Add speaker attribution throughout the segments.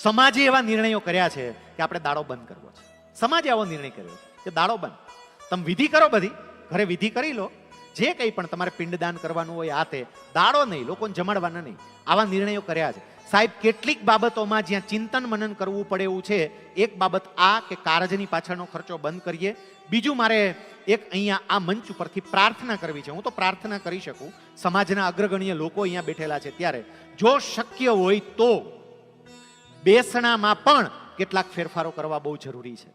Speaker 1: સમાજે એવા નિર્ણયો કર્યા છે કે આપણે દાડો બંધ કરવો છે. સમાજે આવો નિર્ણય કર્યો છે કે દાડો બંધ. તમે વિધિ કરો, બધી ઘરે વિધિ કરી લો, જે કંઈ પણ તમારે પિંડદાન કરવાનું હોય આ તે, દાડો નહીં, લોકોને જમાડવાના નહીં. આવા નિર્ણયો કર્યા છે સાહેબ. કેટલીક બાબતોમાં જ્યાં ચિંતન મનન કરવું પડે એવું છે. એક બાબત આ કે કારજની પાછળનો ખર્ચો બંધ કરીએ. બીજું મારે એક અહીંયા આ મંચ ઉપરથી પ્રાર્થના કરવી છે. હું તો પ્રાર્થના કરી શકું, સમાજના અગ્રગણ્ય લોકો અહીંયા બેઠેલા છે ત્યારે જો શક્ય હોય તો બેસણામાં પણ કેટલાક ફેરફારો કરવા બહુ જરૂરી છે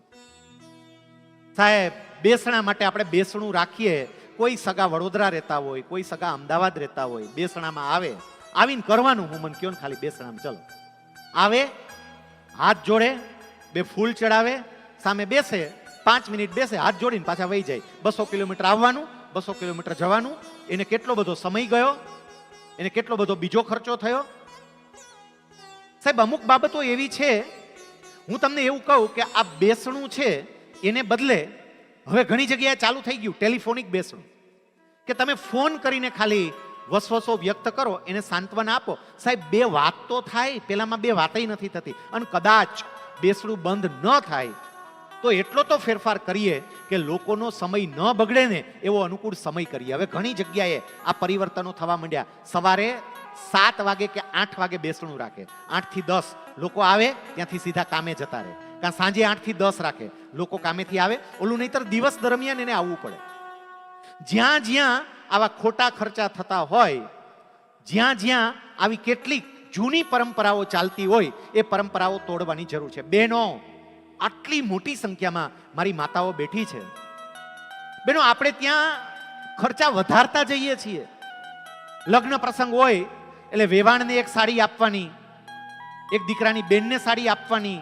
Speaker 1: સાહેબ. બેસણા માટે આપણે બેસણું રાખીએ. કોઈ સગા વડોદરા રહેતા હોય, કોઈ સગા અમદાવાદ રહેતા હોય, બેસણામાં આવે, આવીને કરવાનું, હું મને કયો ને ખાલી બેસણામાં ચલો આવે, હાથ જોડે, બે ફૂલ ચડાવે, સામે બેસે, 5 મિનિટ બેસે, હાથ જોડીને પાછા વહી જાય. 200 કિલોમીટર આવવાનું, 200 કિલોમીટર જવાનું. એને કેટલો બધો સમય ગયો, એને કેટલો બધો બીજો ખર્ચો થયો સાહેબ. અમુક બાબતો એવી છે, હું તમને એવું કહું કે આ બેસણું છે એને બદલે હવે ઘણી જગ્યાએ ચાલુ થઈ ગયું ટેલિફોનિક બેસણું, કે તમે ફોન કરીને ખાલી વસવસો વ્યક્ત કરો, એને સાંત્વના આપો. સાહેબ 2 વાત તો થાય, પેલામાં 2 વાતય નથી થતી. અને કદાચ બેસણું બંધ ન થાય તો એટલો તો ફેરફાર કરીએ કે લોકોનો સમય ન બગડે ને એવો અનુકૂળ સમય કરીએ. હવે ઘણી જગ્યાએ આ પરિવર્તનો થવા માંડ્યા. સવારે 7 વાગે કે 8 વાગે બેસણું રાખે, 8 થી 10 લોકો આવે, ત્યાંથી સીધા કામે જતા રહે. કાં સાંજે 8 થી 10 રાખે, લોકો કામેથી આવે. ઓલું નહીતર દિવસ દરમિયાન એને આવવું પડે. જ્યાં જ્યાં આવા ખોટા ખર્ચા થતા હોય, જ્યાં જ્યાં આવી કેટલીક જૂની પરંપરાઓ ચાલતી હોય, એ પરંપરાઓ તોડવાની જરૂર છે. બહેનો, આટલી મોટી સંખ્યામાં મારી માતાઓ બેઠી છે. બહેનો, આપણે ત્યાં ખર્ચા વધારતા જઈએ છીએ. લગ્ન પ્રસંગ હોય એટલે વેવાણને એક સાડી આપવાની, એક દીકરાની બેનને સાડી આપવાની,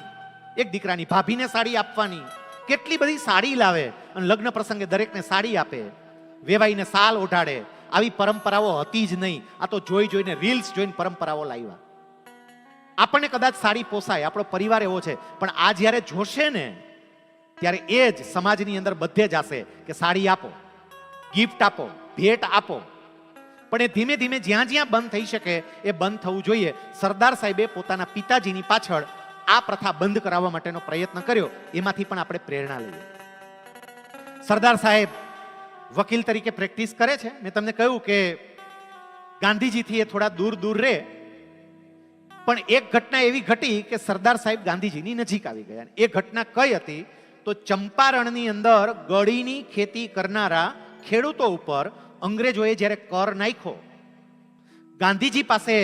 Speaker 1: એક દીકરાની ભાભીને સાડી આપવાની. કેટલી બધી સાડી લાવે અને લગ્ન પ્રસંગે દરેકને સાડી આપે, વેવાઈને સાલ ઓઢાડે. આવી પરંપરાઓ હતી જ નહીં. આ તો જોઈ જોઈને, રીલ્સ જોઈને પરંપરાઓ લાવ્યા. આપણને કદાચ સાડી પોસાય, આપણો પરિવાર એવો છે, પણ આ જ્યારે જોશે ને ત્યારે એ જ સમાજની અંદર બધે જ હશે કે સાડી આપો, ગિફ્ટ આપો, ભેટ આપો. પણ એ ધીમે ધીમે જ્યાં જ્યાં બંધ થઈ શકે એ બંધ થવું જોઈએ. સરદાર સાહેબે પોતાના પિતાજીની પાછળ આ પ્રથા બંધ કરાવવા માટેનો પ્રયત્ન કર્યો. એમાંથી પણ આપણે પ્રેરણા લઈએ. સરદાર સાહેબ વકીલ તરીકે પ્રેક્ટિસ કરે છે. મેં તમને કહ્યું કે ગાંધીજીથી એ થોડા દૂર દૂર રહે, પણ એક ઘટના એવી ઘટી કે સરદાર સાહેબ ગાંધીજીની નજીક આવી ગયા. એ ઘટના કઈ હતી તો ચંપારણની અંદર ગળીની ખેતી કરનારા ખેડૂતો ઉપર અંગ્રેજોએ જ્યારે કર નાખ્યો, ગાંધીજી પાસે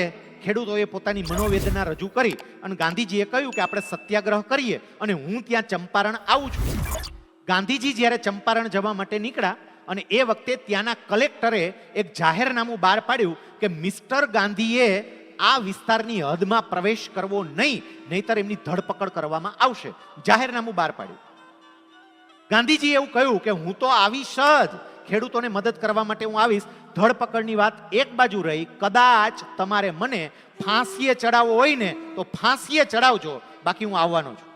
Speaker 1: ખેડૂતોએ પોતાની મનોવેદના રજૂ કરી અને ગાંધીજીએ કહ્યું કે આપણે સત્યાગ્રહ કરીએ અને હું ત્યાં ચંપારણ આવું છું. ગાંધીજી જ્યારે ચંપારણ જવા માટે નીકળ્યા અને એ વખતે ત્યાંના કલેક્ટરે એક જાહેરનામું બહાર પાડ્યું કે મિસ્ટર ગાંધીએ આ વિસ્તારની હદમાં પ્રવેશ કરવો નહીં, નહીતર એમની ધરપકડ કરવામાં આવશે. જાહેરનામું બહાર પાડ્યું. ગાંધીજીએ એવું કહ્યું કે હું તો આવીશ જ, ખેડૂતોને મદદ કરવા માટે હું આવીશ. ધરપકડની વાત એક બાજુ રહી. કદાચ તમારે મને ફાંસીએ ચડાવવો હોય ને તો ફાંસીએ ચડાવજો, બાકી હું આવવાનો છું.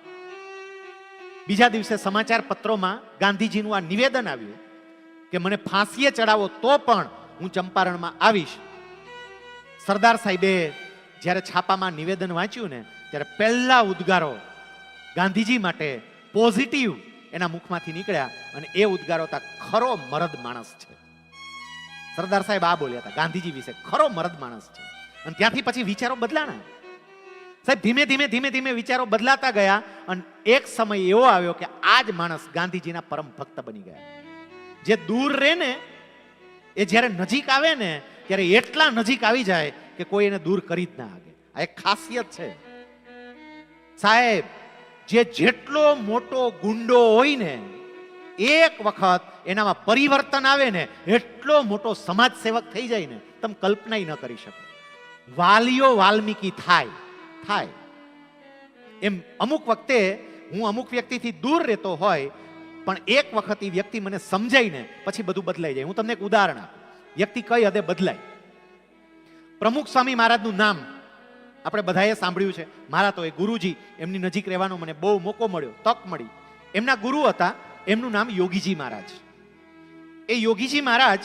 Speaker 1: બીજા દિવસે સમાચાર પત્રોમાં ગાંધીજીનું આ નિવેદન આવ્યું કે મને ફાંસીએ ચડાવો તો પણ હું ચંપારણમાં આવીશ. સરદાર સાહેબે જ્યારે છાપામાં નિવેદન વાંચ્યું ને ત્યારે પહેલા ઉદ્ગારો ગાંધીજી માટે પોઝિટિવ એના મુખમાંથી નીકળ્યા અને એ ઉદ્ગારો હતા, ખરો મરદ માણસ છે. સરદાર સાહેબ આ બોલ્યા હતા ગાંધીજી વિશે, ખરો મરદ માણસ છે. અને ત્યાંથી પછી વિચારો બદલાણા સાહેબ. ધીમે ધીમે ધીમે ધીમે વિચારો બદલાતા ગયા અને એક સમય એવો આવ્યો કે આ જ માણસ ગાંધીજીના પરમ ભક્ત બની ગયા. જે દૂર રહે ને એ જ્યારે નજીક આવે ને ત્યારે એટલા નજીક આવી જાય કે કોઈ એને દૂર કરી જ ના શકે. આ એક ખાસિયત છે સાહેબ. જે જેટલો મોટો ગુંડો હોય ને, એક વખત એનામાં પરિવર્તન આવે ને, એટલો મોટો સમાજ સેવક થઈ જાય ને તમે કલ્પના ન કરી શકો. વાલીઓ વાલ્મીકી થાય એમ અમુક વખતે હું અમુક વ્યક્તિથી દૂર રહેતો હોય, પણ એક વખત એ વ્યક્તિ મને સમજાય ને પછી બધું બદલાઈ જાય. હું તમને એક ઉદાહરણ આપું. વ્યક્તિ કઈ હદે બદલાય. પ્રમુખ સ્વામી મહારાજનું નામ આપણે બધાએ સાંભળ્યું છે. મારા તો એ ગુરુજી, એમની નજીક રહેવાનો મને બહુ મોકો મળ્યો, તક મળી. એમના ગુરુ હતા, એમનું નામ યોગીજી મહારાજ. એ યોગીજી મહારાજ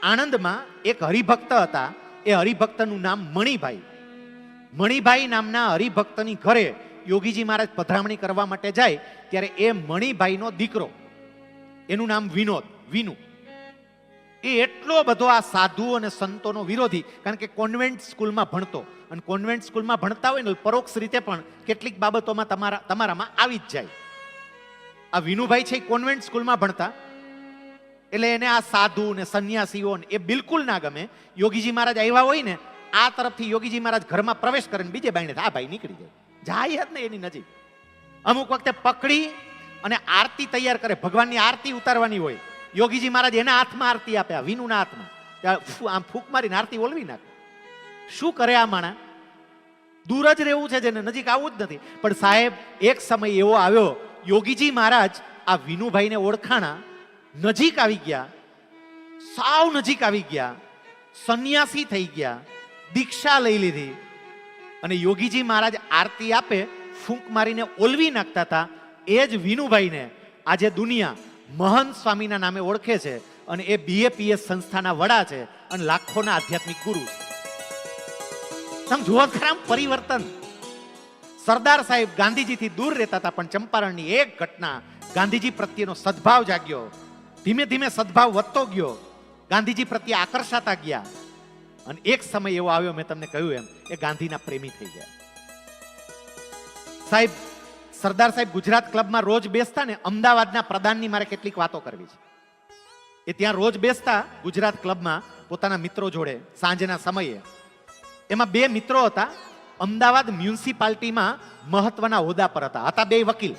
Speaker 1: આણંદમાં એક હરિભક્ત હતા. એ હરિભક્તનું નામ મણિભાઈ. મણિભાઈ નામના હરિભક્તની ઘરે યોગીજી મહારાજ પધરામણી કરવા માટે જાય ત્યારે એ મણિભાઈનો દીકરો, એનું નામ વિનુ, એ એટલો બધો આ સાધુ અને સંતોનો વિરોધી, કારણ કે કોન્વેન્ટ સ્કૂલમાં ભણતો, અને કોન્વેન્ટ સ્કૂલમાં ભણતા હોય ને પરોક્ષ રીતે પણ કેટલીક બાબતોમાં તમારામાં આવી જ જાય. આ વિનુભાઈ છે એ કોન્વેન્ટ સ્કૂલમાં ભણતા, એટલે એને આ સાધુ ને સંન્યાસીઓ એ બિલકુલ ના ગમે. યોગીજી મહારાજ આવ્યા હોય ને આ તરફથી યોગીજી મહારાજ ઘરમાં પ્રવેશ કરે ને બીજે બાઈને આ ભાઈ નીકળી જાય જ ને એની નજીક. અમુક વખતે પકડી અને આરતી તૈયાર કરે, ભગવાનની આરતી ઉતારવાની હોય, યોગીજી મહારાજ એના હાથમાં આરતી આપે, આ વિનુના હાથમાં, આમ ફૂંક મારીને આરતી ઓલવી નાખે. શું કરે આ માણા? દૂર જ રહેવું છે, જેને નજીક આવવું જ નથી. પણ સાહેબ એક સમય એવો આવ્યો, યોગીજી મહારાજ આ વિનુભાઈને ઓળખાણા, નજીક આવી ગયા, સાવ નજીક આવી ગયા, સંન્યાસી થઈ ગયા, દીક્ષા લઈ લીધી, અને યોગીજી મહારાજ આરતી આપે ફૂંક મારીને ઓલવી નાખતા હતા. એ જ વિનુભાઈને આજે દુનિયા મહંત સ્વામીના નામે ઓળખે છે, અને એ BAPS સંસ્થાના વડા છે અને લાખોના આધ્યાત્મિક ગુરુ છે. તમે જુઓ ખરા પરિવર્તન. સરદાર સાહેબ ગાંધીજીથી દૂર રહેતા હતા, પણ ચંપારણની એક ઘટના ગાંધીજી પ્રત્યેનો સદભાવ જાગ્યો, ધીમે ધીમે સદભાવ વધતો ગયો, ગાંધીજી પ્રત્યે આકર્ષાતા ગયા, અને એક સમય એવો આવ્યો, મેં તમને કહ્યું એમ, એ ગાંધીના પ્રેમી થઈ ગયા. સાહેબ સરદાર સાહેબ ગુજરાત ક્લબમાં રોજ બેસતા ને, અમદાવાદના પ્રધાનની મારે કેટલીક વાતો કરવી છે. એ ત્યાં રોજ બેસતા ગુજરાત ક્લબમાં પોતાના મિત્રો જોડે સાંજના સમયે. એમાં બે મિત્રો હતા, અમદાવાદ મ્યુનિસિપાલિટીમાં મહત્વના હોદ્દા પર હતા બે વકીલ,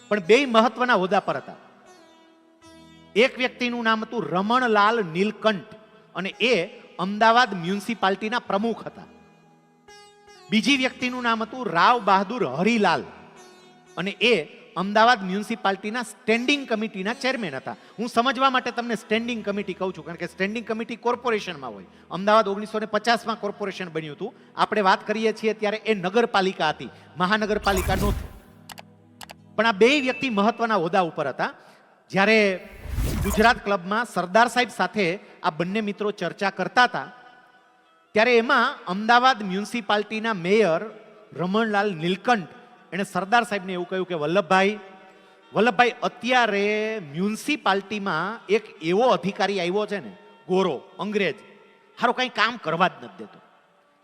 Speaker 1: પણ બે મહત્વના હોદ્દા પર હતા. એક વ્યક્તિનું નામ હતું રમણલાલ નીલકંઠ, અને એ અમદાવાદ મ્યુનિસિપાલિટીના પ્રમુખ હતા. બીજી વ્યક્તિનું નામ હતું રાવ બહાદુર હરિલાલ, અને એ અમદાવાદ મ્યુનિસિપાલિટીના સ્ટેન્ડિંગ કમિટીના ચેરમેન હતા. હું સમજવા માટે તમને સ્ટેન્ડિંગ કમિટી કહું છું, કારણ કે સ્ટેન્ડિંગ કમિટી કોર્પોરેશનમાં હોય. અમદાવાદ 1950માં કોર્પોરેશન બન્યું હતું. આપણે વાત કરીએ છીએ ત્યારે એ નગરપાલિકા હતી, મહાનગરપાલિકા નહોતી. પણ આ બે વ્યક્તિ મહત્વના હોદ્દા ઉપર હતા. જ્યારે ગુજરાત ક્લબમાં સરદાર સાહેબ સાથે આ બંને મિત્રો ચર્ચા કરતા હતા, ત્યારે એમાં અમદાવાદ મ્યુનિસિપાલિટીના મેયર રમણલાલ નીલકંઠ એને સરદાર સાહેબને એવું કહ્યું કે વલ્લભભાઈ, અત્યારે મ્યુનિસિપાલિટીમાં એક એવો અધિકારી આવ્યો છે ને, ગોરો અંગ્રેજ, હારો કઈ કામ કરવા જ નથી દેતો,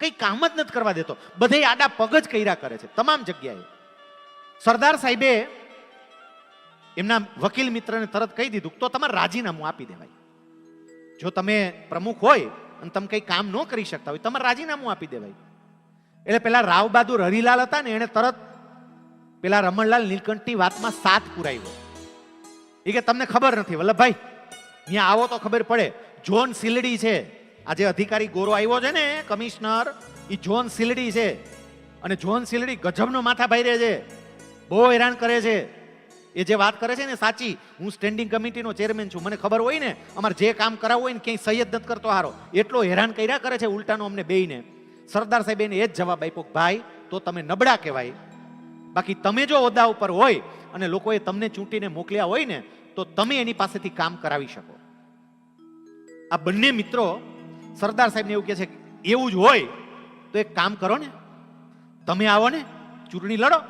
Speaker 1: કઈ કામ જ નથી કરવા દેતો, બધે આડા પગ જ કર્યા કરે છે તમામ જગ્યાએ. સરદાર સાહેબે એમના વકીલ મિત્રને તરત કહી દીધું, તો તમારે રાજીનામું આપી દેવાય. જો તમે પ્રમુખ હોય અને તમે કઈ કામ ન કરી શકતા હોય, તમારે રાજીનામું આપી દેવાય. એટલે પેલા રાવ બહાદુર હરિલાલ હતા ને, એને તરત પેલા રમણલાલ નીલકંઠની વાતમાં સાથ પુરાવ્યો. એ કે તમને ખબર નથી વલ્લભભાઈ, અહીંયા આવો તો ખબર પડે, જોન સિલડી છે, આ જે અધિકારી ગોરો આવ્યો છે ને કમિશનર, એ જોન સિલડી છે, અને જોન સિલડી ગજબનો માથા ભાઈ છે, બહુ હેરાન કરે છે. એ જે વાત કરે છે ને સાચી, હું સ્ટેન્ડિંગ કમિટીનો ચેરમેન છું, મને ખબર હોય ને, અમારે જે કામ કરાવવું હોય ને ક્યાંય સહી જ નથી કરતો હારો, એટલો હેરાન કર્યા કરે છે ઉલટાનો અમને બેયને. સરદાર સાહેબ એને એ જ જવાબ આપ્યો, ભાઈ તો તમે નબળા કહેવાય, બાકી તમે જો હોદ્દા ઉપર હોય અને લોકોએ તમને ચૂંટીને મોકલ્યા હોય ને, તો તમે એની પાસેથી કામ કરાવી શકો. આ બંને મિત્રો સરદાર સાહેબને એવું કહે છે, એવું જ હોય તો એક કામ કરો ને, તમે આવો ને, ચૂંટણી લડો,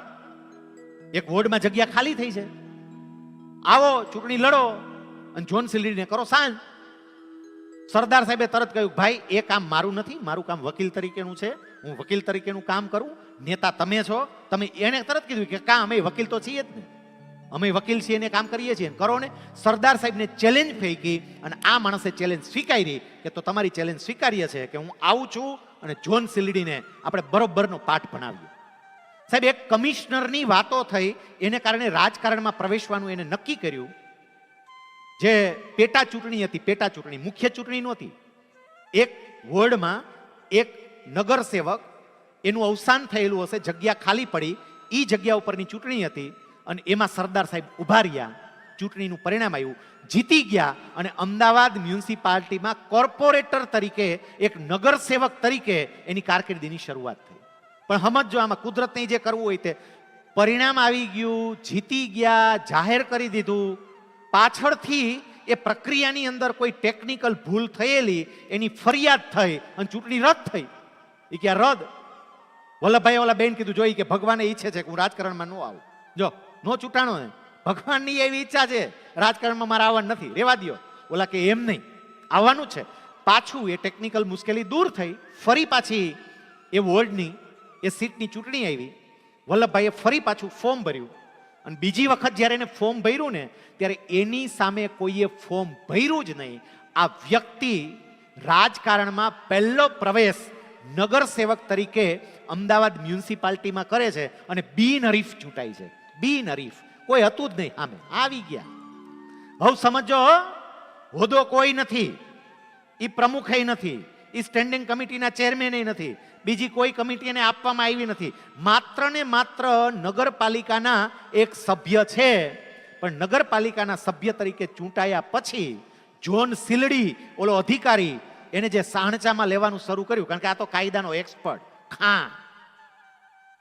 Speaker 1: એક વોર્ડમાં જગ્યા ખાલી થઈ છે, આવો ચૂંટણી લડો અને જોન સિલડીને કરો સાંજ. સરદાર સાહેબે તરત કહ્યું, ભાઈ એ કામ મારું નથી, મારું કામ વકીલ તરીકેનું છે, હું વકીલ તરીકેનું કામ કરું, નેતા તમે છો. તમે એને તરત કીધું કે કામ અમે વકીલ તો છીએ જ ને, અમે વકીલ છીએ ને કામ કરીએ છીએ, કરો ને. સરદાર સાહેબને ચેલેન્જ ફેંકી અને આ માણસે ચેલેન્જ સ્વીકારી કે તો તમારી ચેલેન્જ સ્વીકારીએ છે કે હું આવું છું અને જોન સિલડીને આપણે બરોબરનો પાઠ ભણાવીએ. સાહેબ એક કમિશનરની વાતો થઈ, એને કારણે રાજકારણમાં પ્રવેશવાનું એને નક્કી કર્યું. જે પેટા ચૂંટણી હતી, પેટા ચૂંટણી, મુખ્ય ચૂંટણી નહોતી. એક વોર્ડમાં એક નગર સેવક, એનું અવસાન થયેલું હશે, જગ્યા ખાલી પડી, એ જગ્યા ઉપરની ચૂંટણી હતી, અને એમાં સરદાર સાહેબ ઉભા રહ્યા. ચૂંટણીનું પરિણામ આવ્યું, જીતી ગયા, અને અમદાવાદ મ્યુનિસિપાલિટીમાં કોર્પોરેટર તરીકે, એક નગર સેવક તરીકે એની કારકિર્દીની શરૂઆત થઈ. પણ સમજો, આમાં કુદરતને જે કરવું હોય તે, પરિણામ આવી ગયું, જીતી ગયા, જાહેર કરી દીધું, પાછળથી એ પ્રક્રિયાની અંદર કોઈ ટેકનિકલ ભૂલ થયેલી, એની ફરિયાદ થઈ અને ચૂંટણી રદ થઈ. એ કે રદ, વલ્લભભાઈ ઓલા બેન કીધું જોઈ કે ભગવાને ઈચ્છે છે કે હું રાજકારણમાં ન આવું. જો નો ચૂંટાણો ને ભગવાનની એવી ઈચ્છા છે રાજકારણમાં મારે આવવાનું નથી, રેવા દ્યો. ઓલા કે એમ નહીં, આવવાનું છે. પાછું એ ટેકનિકલ મુશ્કેલી દૂર થઈ, ફરી પાછી એ વોર્ડની એ સીટની ચૂંટણી આવી. વલ્લભભાઈએ ફરી પાછું ફોર્મ ભર્યું અને બીજી વખત જ્યારે એને ફોર્મ ભર્યું ને ત્યારે એની સામે કોઈએ ફોર્મ ભર્યું જ નહીં. આ વ્યક્તિ રાજકારણમાં પહેલો પ્રવેશ નગર સેવક તરીકે અમદાવાદ મ્યુનિસિપાલિટીમાં કરે છે અને બિનહરીફ ચૂંટાય છે. બિનહરીફ, કોઈ હતું જ નહીં, સામે આવી ગયા. હવે સમજો, હોદ્દો કોઈ નથી, એ પ્રમુખ નથી, એ સ્ટેન્ડિંગ કમિટીના ચેરમેન નથી, બીજી કોઈ કમિટી એને આપવામાં આવી નથી. માત્ર ને માત્ર નગરપાલિકાના એક સભ્ય છે. પણ નગરપાલિકાના સભ્ય તરીકે ચૂંટાયા પછી જોન સિલડી ઓલો અધિકારી એને જે સાણચામાં લેવાનું શરૂ કર્યું, કારણ કે આ તો કાયદાનો એક્સપર્ટ,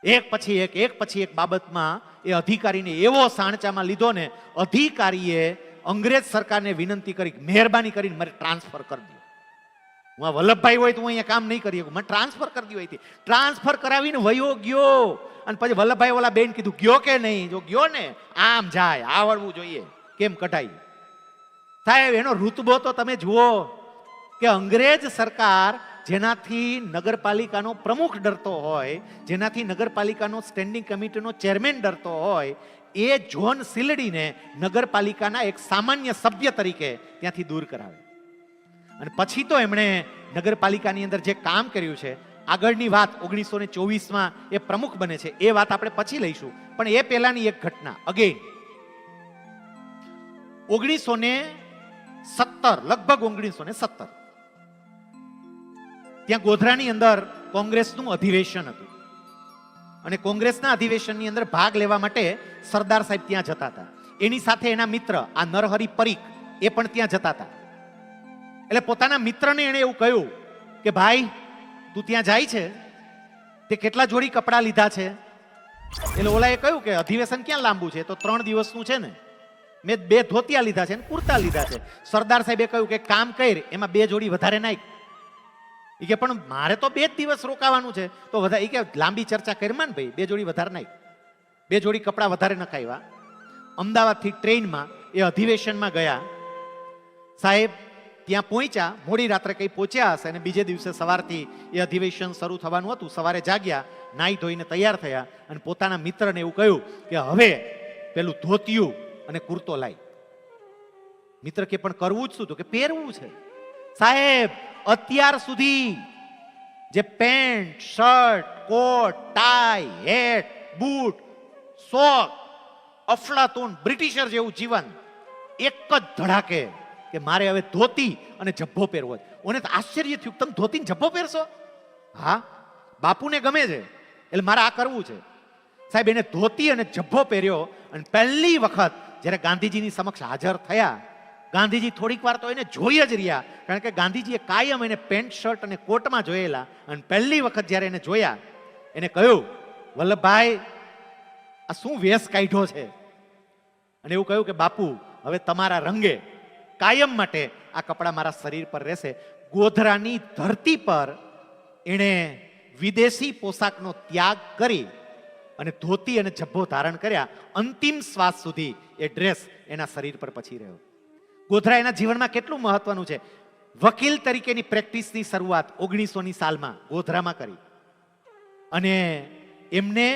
Speaker 1: એક પછી એક બાબતમાં એ અધિકારીને એવો સાણચામાં લીધો ને અધિકારીએ અંગ્રેજ સરકારને વિનંતી કરી, મહેરબાની કરીને મારે ટ્રાન્સફર કરી દો. હું આ વલ્લભભાઈ હોય તો હું અહીંયા કામ નહીં કરી શકું, મને ટ્રાન્સફર કરી દો. ટ્રાન્સફર કરાવીને વયો ગયો. અને પછી વલ્લભભાઈ ઓલા બેન કીધું ગયો કે નહીં? જો ગયો ને આમ જાય, આવડવું જોઈએ કેમ કઢાય. સાહેબ એનો ઋતબો તો તમે જુઓ કે અંગ્રેજ સરકાર જેનાથી નગરપાલિકાનો પ્રમુખ ડરતો હોય, જેનાથી નગરપાલિકાનો સ્ટેન્ડિંગ કમિટીનો ચેરમેન ડરતો હોય, એ જોન સિલડીને નગરપાલિકાના એક સામાન્ય સભ્ય તરીકે ત્યાંથી દૂર કરાવે. અને પછી તો એમણે નગરપાલિકાની અંદર જે કામ કર્યું છે, આગળની વાત 1924માં એ પ્રમુખ બને છે, એ વાત આપણે પછી લઈશું. પણ એ પહેલાની એક ઘટના અગેન 1917, લગભગ 1917 ત્યાં ગોધરાની અંદર કોંગ્રેસનું અધિવેશન હતું. અને કોંગ્રેસના અધિવેશનની અંદર ભાગ લેવા માટે સરદાર સાહેબ ત્યાં જતા હતા. એની સાથે એના મિત્ર આ નરહરી પરીખ એ પણ ત્યાં જતા હતા. એટલે પોતાના મિત્રને એણે એવું કહ્યું કે ભાઈ તું ત્યાં જાય છે તે કેટલા જોડી કપડાં લીધા છે? એટલે ઓલાએ કહ્યું કે અધિવેશન ક્યાં લાંબુ છે, તો 3 દિવસનું છે ને, મેં 2 ધોતિયા લીધા છે ને કુર્તા લીધા છે. સરદાર સાહેબે કહ્યું કે કામ કર, એમાં 2 જોડી વધારે નાખ. એ કે પણ મારે તો 2 દિવસ રોકાવાનું છે, તો વધારે, એ કે લાંબી ચર્ચા કરીમાં ને ભાઈ 2 જોડી વધારે નાખ. 2 જોડી કપડાં વધારે નખાવ્યા. અમદાવાદથી ટ્રેનમાં એ અધિવેશનમાં ગયા. સાહેબ ત્યાં પહોંચ્યા, મોડી રાત્રે કઈ પહોંચ્યા હશે અને બીજે દિવસે સવારથી એ અધિવેશન શરૂ થવાનું હતું. સવારે જાગ્યા, નાહી ધોઈને તૈયાર થયા અને પોતાના મિત્રને એવું કહ્યું કે હવે પેલું ધોતિયું અને કુર્તો લાય. મિત્ર કે પણ કરવું જ શું? તો કે પહેરવું છે. સાહેબ અત્યાર સુધી જે pant, shirt, coat, tie, hat, boot, sock, અફલાતુન બ્રિટિશર જેવું જીવન, એક જ ધડાકે કે મારે હવે ધોતી અને જબ્બો પહેરવો છે. ઓને તો આશ્ચર્ય થયું, તમે ધોતી ને જબ્બો પહેરશો? હા, બાપુને ગમે છે એટલે મારે આ કરવું છે. સાહેબ એને ધોતી અને જબ્બો પહેર્યો અને પહેલી વખત જ્યારે ગાંધીજીની સમક્ષ હાજર થયા, ગાંધીજી થોડીક વાર તો એને જોઈ જ રહ્યા, કારણ કે ગાંધીજીએ કાયમ એને પેન્ટ શર્ટ અને કોટમાં જોયેલા. અને પહેલી વખત જ્યારે એને જોયા, એને કહ્યું વલ્લભભાઈ આ શું વેશ કાઢ્યો છે? અને એવું કહ્યું કે બાપુ હવે તમારા રંગે કાયમ માટે આ કપડાં મારા શરીર પર રહેશે. ગોધરાની ધરતી પર એણે વિદેશી પોશાકનો ત્યાગ કરી અને ધોતી અને જબ્બો ધારણ કર્યા. અંતિમ શ્વાસ સુધી એ ડ્રેસ એના શરીર પર પછી રહ્યો. ગોધરા એના જીવનમાં કેટલું મહત્વનું છે. વકીલ તરીકેની પ્રેક્ટિસની શરૂઆત 1900ની સાલમાં ગોધરામાં કરી અને એમને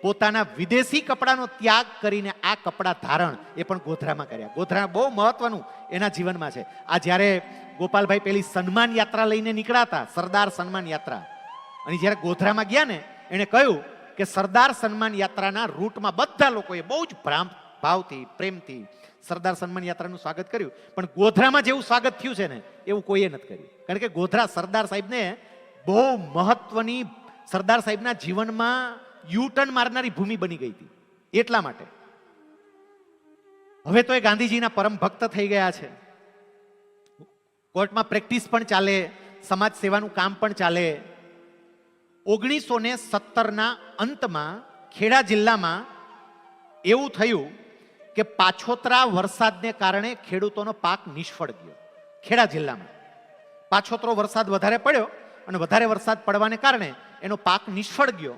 Speaker 1: પોતાના વિદેશી કપડાનો ત્યાગ કરીને આ કપડા ધારણ એ પણ ગોધરામાં કર્યા. ગોધરા બહુ મહત્વનું એના જીવનમાં છે. આ જ્યારે ગોપાલભાઈ પેલી સન્માન યાત્રા લઈને નીકળ્યા, સરદાર સન્માન યાત્રા, અને જ્યારે ગોધરામાં ગયા ને એને કહ્યું કે સરદાર સન્માન યાત્રાના રૂટમાં બધા લોકોએ બહુ જ ભાવથી પ્રેમથી સરદાર સન્માન યાત્રાનું સ્વાગત કર્યું. પણ ગોધરામાં જેવું સ્વાગત થયું છે ને એવું કોઈએ નથી કર્યું, કારણ કે ગોધરા સરદાર સાહેબને બહુ મહત્વની, સરદાર સાહેબના જીવનમાં યુટર્ન મારનારી ભૂમિ બની ગઈ હતી. એટલા માટે હવે તો એ ગાંધીજીના પરમ ભક્ત થઈ ગયા છે. કોર્ટમાં પ્રેક્ટિસ પણ ચાલે, સમાજ સેવાનું કામ પણ ચાલે. 1917ના અંતમાં ખેડા જિલ્લામાં એવું થયું કે પાછોતરા વરસાદને કારણે ખેડૂતોનો પાક નિષ્ફળ ગયો. ખેડા જિલ્લામાં પાછોતરો વરસાદ વધારે પડ્યો અને વધારે વરસાદ પડવાને કારણે એનો પાક નિષ્ફળ ગયો.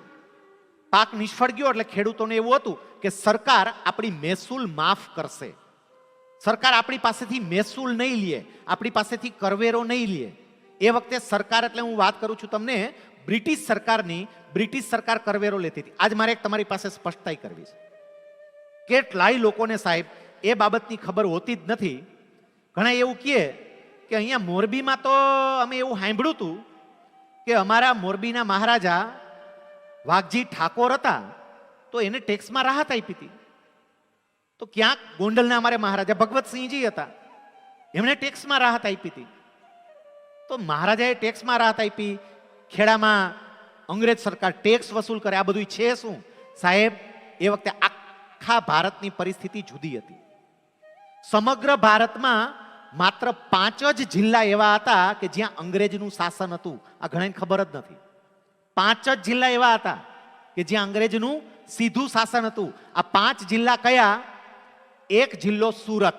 Speaker 1: પાક નિષ્ફળ ગયો એટલે ખેડૂતોને એવું હતું કે સરકાર આપણી મહેસૂલ માફ કરશે, સરકાર આપણી પાસેથી મહેસૂલ નહીં લે, આપણી પાસેથી કરવેરો નહીં લે. એ વખતે સરકાર એટલે હું વાત કરું છું તમને બ્રિટિશ સરકારની. બ્રિટિશ સરકાર કરવેરો લેતી હતી. આજ મારે તમારી પાસે સ્પષ્ટતા કરવી છે. કેટલાય લોકોને સાહેબ એ બાબતની ખબર હોતી જ નથી. ઘણા એવું કહે કે અહીંયા મોરબીમાં તો અમે એવું સાંભળ્યું હતું કે અમારા મોરબીના મહારાજા વાઘજી ઠાકોર હતા તો એને ટેક્સમાં રાહત આપી હતી. તો ક્યાંક ગોંડલના અમારે મહારાજા ભગવતસિંહજી હતા, એમણે ટેક્સમાં રાહત આપી હતી. તો મહારાજાએ ટેક્સમાં રાહત આપી, ખેડામાં અંગ્રેજ સરકાર ટેક્સ વસૂલ કરે, આ બધું છે શું સાહેબ? એ વખતે આખા ભારતની પરિસ્થિતિ જુદી હતી. સમગ્ર ભારતમાં માત્ર 5 જ જિલ્લા એવા હતા કે જ્યાં અંગ્રેજનું શાસન હતું. આ ઘણાને ખબર જ નથી. 5 જ જિલ્લા એવા હતા કે જ્યાં અંગ્રેજનું સીધું શાસન હતું. આ 5 જિલ્લા કયા? એક જિલ્લો સુરત.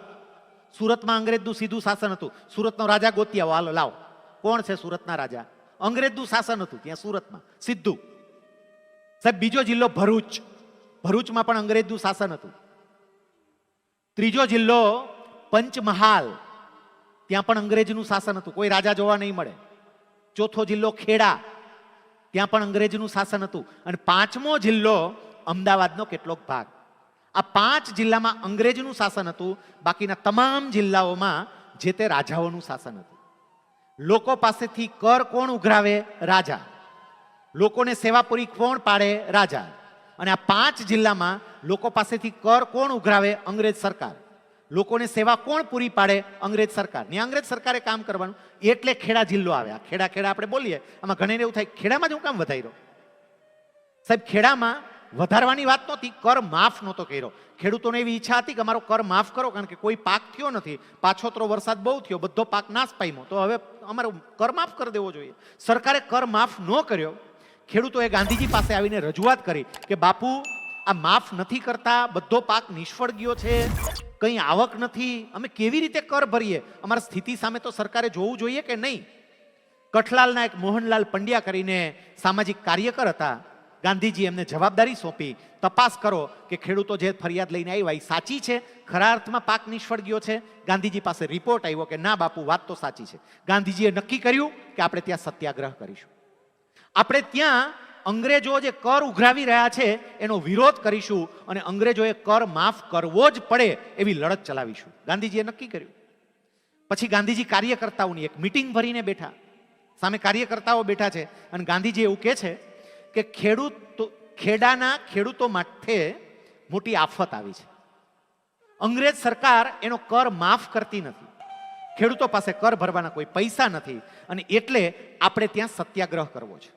Speaker 1: સુરતમાં અંગ્રેજનું સીધું શાસન હતું. સુરતનો રાજા ગોતી આવો, હાલો લાવો. કોણ છે સુરતના રાજા? અંગ્રેજનું શાસન હતું ત્યાં સુરતમાં સીધું. સાહેબ બીજો જિલ્લો ભરૂચ. ભરૂચમાં પણ અંગ્રેજનું શાસન હતું. ત્રીજો જિલ્લો પંચમહાલ, ત્યાં પણ અંગ્રેજનું શાસન હતું, કોઈ રાજા જોવા નહીં મળે. ચોથો જિલ્લો ખેડા, ત્યાં પણ અંગ્રેજનું શાસન હતું. અને 5મો જિલ્લો અમદાવાદનો કેટલોક ભાગ. આ 5 જિલ્લામાં અંગ્રેજનું શાસન હતું. બાકીના તમામ જિલ્લાઓમાં જે તે રાજાઓનું શાસન હતું. લોકો પાસેથી કર કોણ ઉઘરાવે? રાજા. લોકોને સેવા પૂરી કોણ પાડે? રાજા. અને આ 5 જિલ્લામાં લોકો પાસેથી કર કોણ ઉઘરાવે? અંગ્રેજ સરકાર. લોકોને સેવા કોણ પૂરી પાડે? અંગ્રેજ સરકાર. ને અંગ્રેજ સરકારે કામ કરવાનું. એટલે ખેડા જિલ્લો આવે. ખેડા ખેડા આપણે બોલીએ, આમાં ઘણીને એવું થાય ખેડામાં જ હું કામ વધાર્યો? સાહેબ ખેડામાં વધારવાની વાત નહોતી, કર માફ નહોતો કર્યો. ખેડૂતોને એવી ઈચ્છા હતી કે અમારો કર માફ કરો, કારણ કે કોઈ પાક થયો નથી, પાછોતરો વરસાદ બહુ થયો, બધો પાક નાશ પામ્યો, તો હવે અમારો કર માફ કરી દેવો જોઈએ. સરકારે કર માફ ન કર્યો. ખેડૂતોએ ગાંધીજી પાસે આવીને રજૂઆત કરી કે બાપુ આ માફ નથી કરતા, બધો પાક નિષ્ફળ ગયો છે, કંઈ આવક નથી, અમે કેવી રીતે કર ભરીએ? અમારી સ્થિતિ સામે તો સરકારે જોવું જોઈએ કે નહીં? કઠલાલના એક મોહનલાલ પંડ્યા કરીને સામાજિક કાર્યકર હતા. ગાંધીજી એમને જવાબદારી સોંપી, તપાસ કરો કે ખેડૂતો જે ફરિયાદ લઈને આવ્યા એ સાચી છે, ખરા અર્થમાં પાક નિષ્ફળ ગયો છે. ગાંધીજી પાસે રિપોર્ટ આવ્યો કે ના બાપુ વાત તો સાચી છે. ગાંધીજીએ નક્કી કર્યું કે આપણે ત્યાં સત્યાગ્રહ કરીશું. આપણે ત્યાં અંગ્રેજો જે કર ઉઘરાવી રહ્યા છે એનો વિરોધ કરીશું અને અંગ્રેજોએ કર માફ કરવો જ પડે એવી લડત ચલાવીશું. ગાંધીજીએ નક્કી કર્યું. પછી ગાંધીજી કાર્યકર્તાઓની એક મીટિંગ ભરીને બેઠા. સામે કાર્યકર્તાઓ બેઠા છે અને ગાંધીજી એવું કહે છે કે ખેડાના ખેડૂતો માટે મોટી આફત આવી છે. અંગ્રેજ સરકાર એનો કર માફ કરતી નથી, ખેડૂતો પાસે કર ભરવાના કોઈ પૈસા નથી, અને એટલે આપણે ત્યાં સત્યાગ્રહ કરવો છે.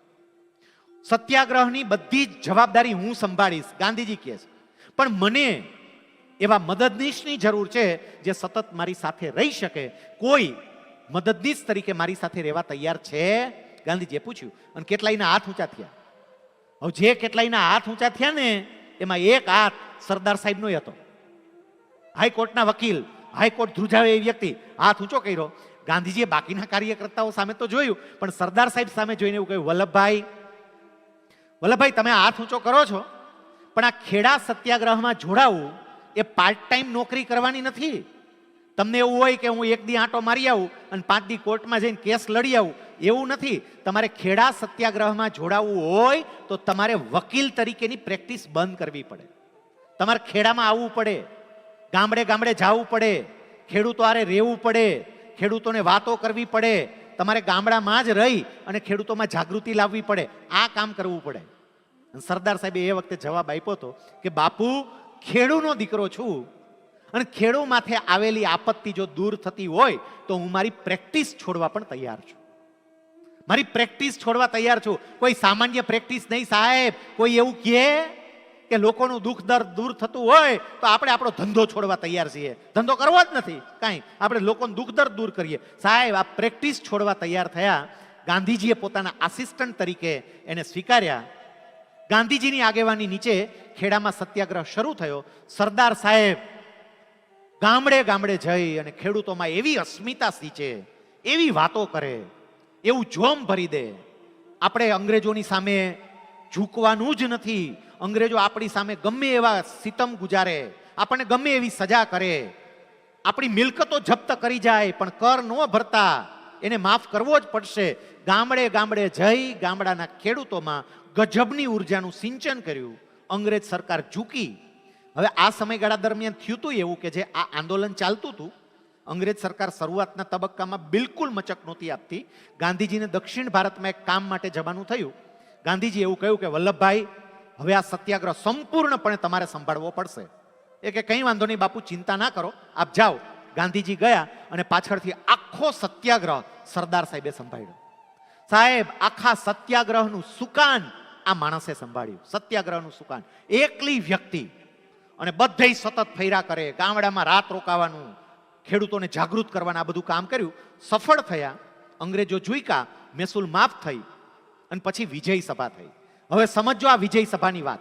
Speaker 1: સત્યાગ્રહની બધી જ જવાબદારી હું સંભાળીશ, ગાંધીજી કહે છે. પણ મને એવા મદદનીશની જરૂર છે જે સતત મારી સાથે રહી શકે. કોઈ મદદનીશ તરીકે મારી સાથે રહેવા તૈયાર છે? ગાંધીજીએ પૂછ્યું. અને કેટલાયના હાથ ઊંચા થયા. હવે જે કેટલાયના હાથ ઊંચા થયા ને એમાં એક હાથ સરદાર સાહેબનો હતો. હાઈકોર્ટના વકીલ, હાઈકોર્ટ ધ્રુજાવે એ વ્યક્તિ હાથ ઊંચો કર્યો. ગાંધીજીએ બાકીના કાર્યકર્તાઓ સામે તો જોયું, પણ સરદાર સાહેબ સામે જોઈને એવું કહ્યું, વલ્લભભાઈ તમે હાથ ઊંચો કરો છો, પણ આ ખેડા સત્યાગ્રહમાં જોડાવું એ પાર્ટ ટાઈમ નોકરી કરવાની નથી. તમને એવું હોય કે હું 1 દી આંટો મારી આવું અને 5 દી કોર્ટમાં જઈને કેસ લડી આવું, એવું નથી. તમારે ખેડા સત્યાગ્રહમાં જોડાવવું હોય તો તમારે વકીલ તરીકેની પ્રેક્ટિસ બંધ કરવી પડે. તમારે ખેડામાં આવવું પડે, ગામડે ગામડે જવું પડે, ખેડૂતો આરે રહેવું પડે, ખેડૂતોને વાતો કરવી પડે, તમારે ગામડામાં જ રહી અને ખેડૂતોમાં જાગૃતિ લાવવી પડે. આ કામ કરવું પડે. સરદાર સાહેબે એ વખતે જવાબ આપ્યો હતો કે બાપુ, ખેડૂનો દીકરો છું અને ખેડૂ માથે આવેલી આપત્તિ જો દૂર થતી હોય તો હું મારી પ્રેક્ટિસ છોડવા પણ તૈયાર છું. મારી પ્રેક્ટિસ છોડવા તૈયાર છું. કોઈ સામાન્ય પ્રેક્ટિસ નહીં સાહેબ. કોઈ એવું કહે કે લોકોનું દુઃખ દર્દ દૂર થતું હોય તો આપણે આપણો ધંધો છોડવા તૈયાર છીએ. ધંધો કરવો જ નથી કાંઈ, આપણે લોકોનું દુઃખ દર્દ દૂર કરીએ. સાહેબ આ પ્રેક્ટિસ છોડવા તૈયાર થયા. ગાંધીજીએ પોતાના આસિસ્ટન્ટ તરીકે એને સ્વીકાર્યા. ગાંધીજીની આગેવાની નીચે ખેડામાં સત્યાગ્રહ શરૂ થયો. સરદાર સાહેબ ગામડે ગામડે જઈ અને ખેડૂતોમાં એવી અસ્મિતા સિંચે, એવી વાતો કરે, એવું જોમ ભરી દે આપણે અંગ્રેજોની સામે ઝૂકવાનું જ નથી. અંગ્રેજો આપણી સામે ગમે એવા સિતમ ગુજારે, આપણને ગમે એવી સજા કરે, આપણી મિલકતો જપ્ત કરી જાય, પણ કર ન ભરતા એને માફ કરવો જ પડશે. ગામડે ગામડે જઈ ગામડાના ખેડૂતોમાં ગજબની ઉર્જાનું સિંચન કર્યું. અંગ્રેજ સરકાર ઝૂકી. હવે આ સમયગાળા દરમિયાન થયું હતું એવું કે જે આ આંદોલન ચાલતું હતું, અંગ્રેજ સરકાર શરૂઆતના તબક્કામાં બિલકુલ મચક નહોતી આપતી. ગાંધીજીને દક્ષિણ ભારતમાં એક કામ માટે જવાનું થયું. ગાંધીજી એવું કહ્યું કે વલ્લભભાઈ, હવે આ સત્યાગ્રહ સંપૂર્ણપણે તમારે સંભાળવો પડશે. એ કે કંઈ વાંધો નહીં બાપુ, ચિંતા ના કરો, આપ જાઓ. ગાંધીજી ગયા અને પાછળથી આખો સત્યાગ્રહ સરદાર સાહેબે સંભાળ્યો. સાહેબ, આખા સત્યાગ્રહનું સુકાન આ માણસે સંભાળ્યું. સત્યાગ્રહનું સુકાન એકલી વ્યક્તિ, અને બધે સતત ફેરા કરે, ગામડામાં રાત રોકાવાનું, ખેડૂતોને જાગૃત કરવાના આ બધું કામ કર્યું. સફળ થયા. અંગ્રેજો ઝૂક્યા, મહેસૂલ માફ થઈ, અને પછી વિજય સભા થઈ. હવે સમજો આ વિજય સભાની વાત.